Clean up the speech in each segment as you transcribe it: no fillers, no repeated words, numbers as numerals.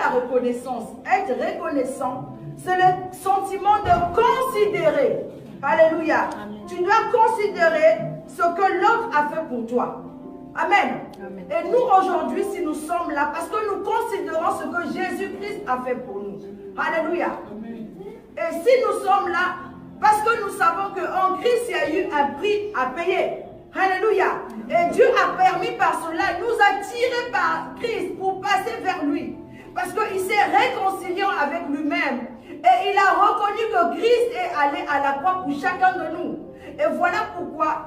la reconnaissance? Être reconnaissant, c'est le sentiment de considérer. Alléluia. Amen. Tu dois considérer ce que l'autre a fait pour toi. Amen. Amen. Et nous aujourd'hui, si nous sommes là, parce que nous considérons ce que Jésus-Christ a fait pour nous. Alléluia. Amen. Et si nous sommes là, parce que nous savons qu'en Christ, il y a eu un prix à payer. Alléluia. Et Dieu a permis par cela, nous a tirés par Christ pour passer vers lui. Parce qu'il s'est réconcilié avec lui-même. Et il a reconnu que Christ est allé à la croix pour chacun de nous. Et voilà pourquoi,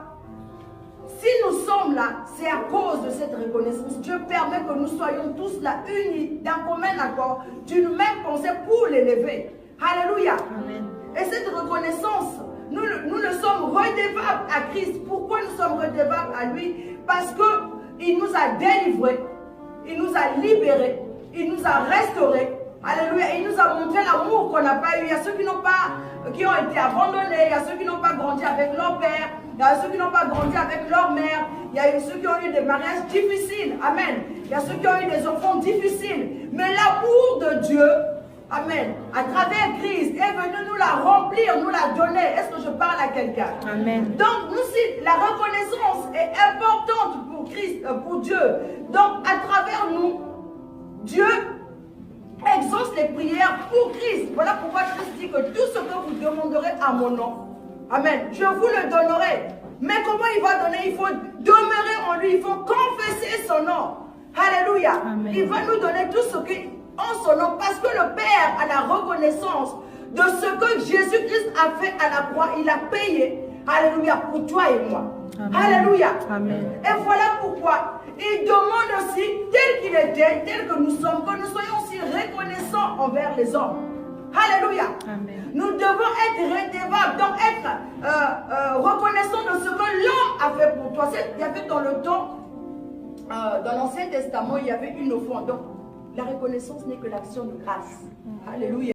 si nous sommes là, c'est à cause de cette reconnaissance. Dieu permet que nous soyons tous là, unis, d'un commun accord, d'une même pensée pour l'élever. Alléluia. Amen. Et cette reconnaissance, nous le sommes redevables à Christ. Pourquoi nous sommes redevables à lui? Parce qu'il nous a délivrés, il nous a libérés, il nous a restaurés. Alléluia. Il nous a montré l'amour qu'on n'a pas eu. Il y a ceux qui ont été abandonnés, il y a ceux qui n'ont pas grandi avec leur père, il y a ceux qui n'ont pas grandi avec leur mère, il y a ceux qui ont eu des mariages difficiles. Amen. Il y a ceux qui ont eu des enfants difficiles. Mais l'amour de Dieu, amen, à travers Christ, est venu nous la remplir, nous la donner. Est-ce que je parle à quelqu'un? Amen. Donc, nous, si la reconnaissance est importante pour Christ, pour Dieu. Donc, à travers nous, Dieu exauce les prières pour Christ. Voilà pourquoi Christ dit que tout ce que vous demanderez à mon nom, amen, je vous le donnerai. Mais comment il va donner? Il faut demeurer en lui, il faut confesser son nom. Alléluia. Amen. Il va nous donner tout ce qui en son nom, parce que le Père a la reconnaissance de ce que Jésus-Christ a fait à la croix. Il a payé, alléluia, pour toi et moi. Amen. Alléluia. Amen. Et voilà pourquoi il demande aussi, tel qu'il était, tel que nous sommes, que nous soyons aussi reconnaissants envers les hommes. Alléluia. Amen. Nous devons être redevables, donc être reconnaissants de ce que l'homme a fait pour toi. Il y avait dans le temps, dans l'Ancien Testament, il y avait une offrande. Donc, la reconnaissance n'est que l'action de grâce. Alléluia.